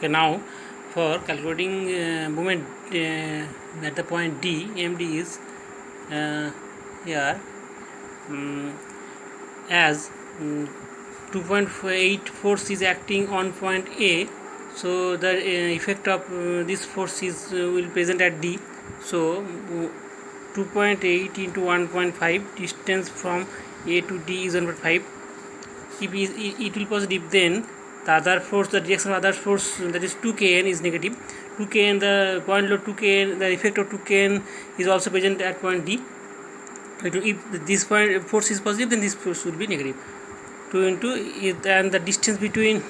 Okay, now for calculating moment at the point D, MD is here as 2.8 force is acting on point A, so the effect of this force is will present at D. So 2.8 into 1.5, distance from A to D is 1.5. If it will positive, then the other force, the direction of other force, that is 2kn, is negative. 2kn, the point load 2kn, the effect of 2kn is also present at point D. If this point force is positive, then this force will be negative. 2 into it, and the distance between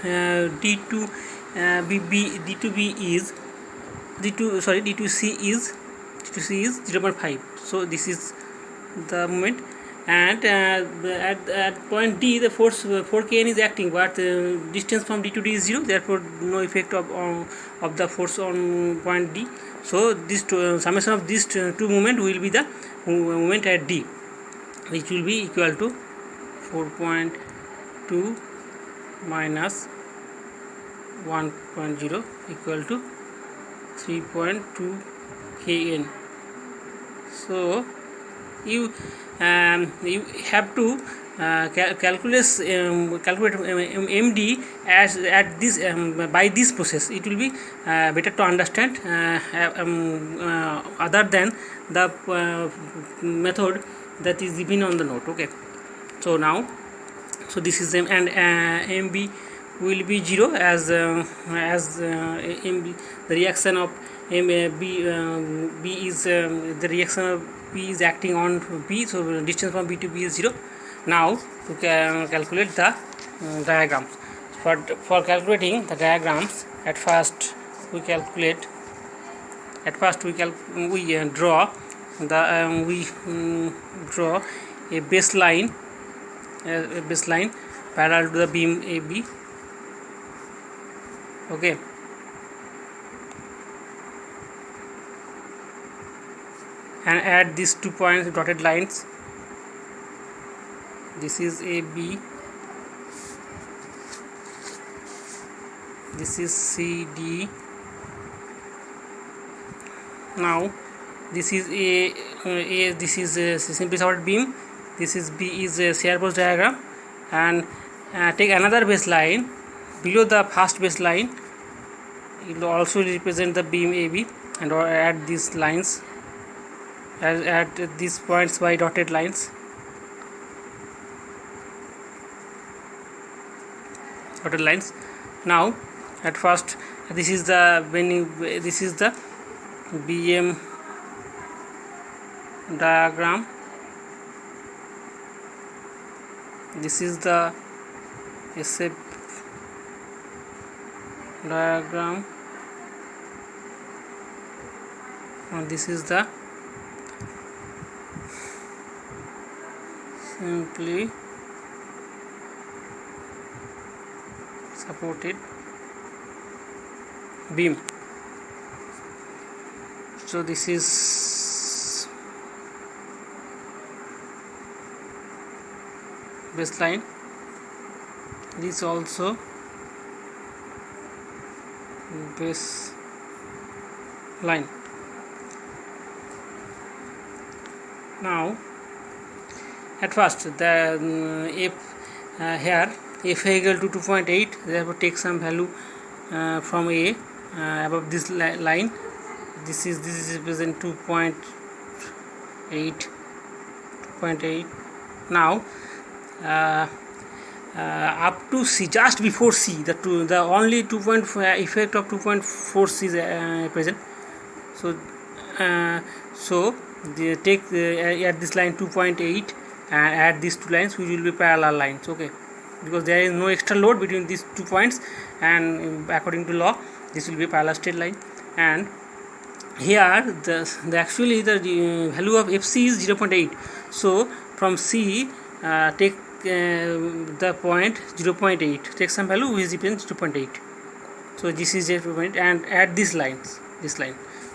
D to D2B is D2C is 0.5. So this is the moment, and at point D the force 4kn is acting, but distance from D to D is 0, therefore no effect of the force on point D. So this summation of these two moment will be the moment at D, which will be equal to 4.2 minus 1.0 equal to 3.2 kn. So you have to calculate MD as at this by this process. It will be better to understand other than the method that is given on the note. Okay, so now this is and MB will be 0 as MB, the reaction of B is the reaction of B is acting on B, so distance from B to B is 0. Now to calculate the diagrams. For calculating the diagrams, at first we draw a baseline parallel to the beam AB. Okay, and add these 2 points dotted lines. This is AB, this is CD. Now this is this is a simply supported beam. This is B is a shear force diagram, and take another baseline below the first baseline. It will also represent the beam AB, and add these lines, add these points by dotted lines. Now at first this is the BM diagram. This is the SF diagram, and this is the simply supported beam. So this is baseline. This also baseline. Now at first the if here if A equal to 2.8, therefore take some value from A above this line. This is represent 2.8. Now up to C, just before C, the only 2.4 effect of 2.4 is present. So they take at this line 2.8 and add these two lines, which will be parallel lines. Okay, because there is no extra load between these 2 points, and according to law this will be a parallel straight line. And here the actually the value of FC is 0.8. So from C take the point 0.8, take some value which is 0.8. So this is 0.8, and add this line.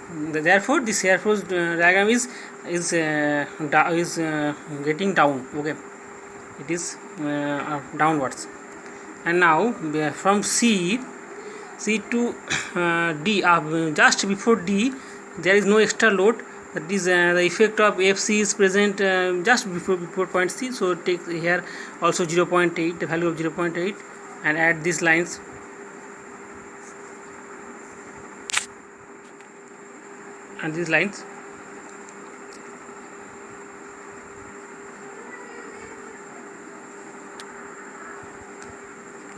Therefore this shear force diagram is getting down. Okay, it is downwards. And now from C C to D, just before D there is no extra load, that is the effect of FC is present just before point C. So take here also 0.8, the value of 0.8, and add these lines. And these lines.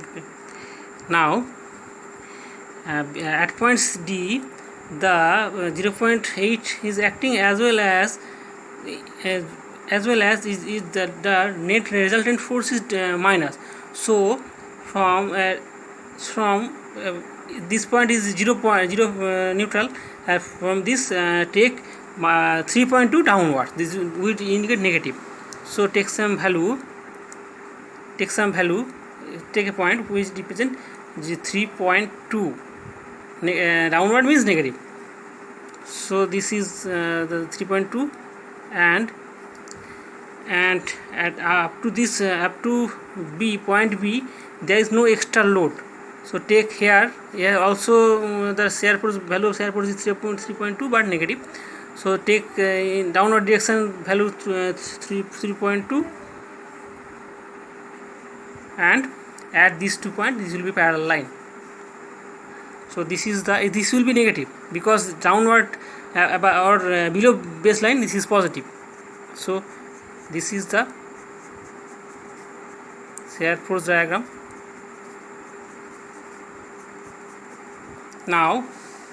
Okay. Now at points D, the 0.8 is acting as well as is the net resultant force is minus. So from this point is 0.0 neutral. From this take 3.2 downward. This will indicate negative. So take some value. Take a point which represent 3.2. Downward means negative. So this is the 3.2, and at up to this up to point B there is no extra load. So take here also the shear force, value of shear force is 3.2 but negative. So take in downward direction value 3.2 and add these 2 points. This will be parallel line. So this will be negative because downward or below baseline this is positive. So this is the shear force diagram. Now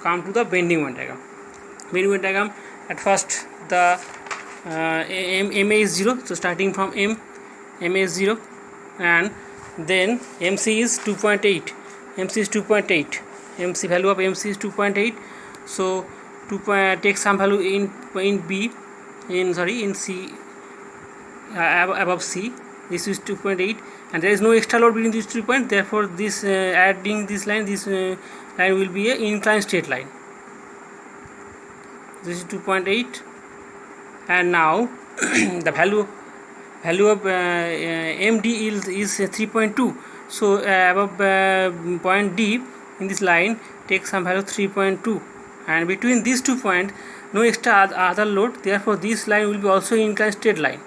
come to the bending moment diagram. Bending moment diagram, at first the MA is 0, so starting from MA is 0, and then MC is 2.8. MC is 2.8. MC value of MC is 2.8. So take some value in C, above C. This is 2.8, and there is no extra load between these 2 points. Therefore, this adding this line, line will be an inclined straight line. This is 2.8, and now the value of MD is 3.2. So above point D in this line, take some value 3.2, and between these 2 points no extra other load. Therefore, this line will be also inclined straight line,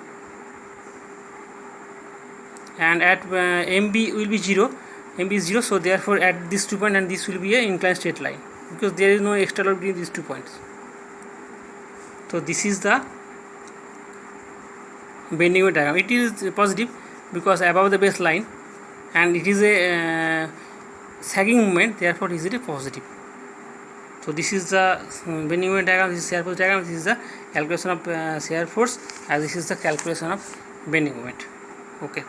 and at MB will be 0. MB is 0, so therefore at this 2 points and this will be an inclined straight line because there is no extra load between these 2 points. So this is the bending moment diagram. It is positive because above the baseline, and it is a sagging moment, therefore it is a positive. So this is the bending moment diagram. This is shear force diagram. This is the calculation of shear force, and this is the calculation of bending moment. Okay.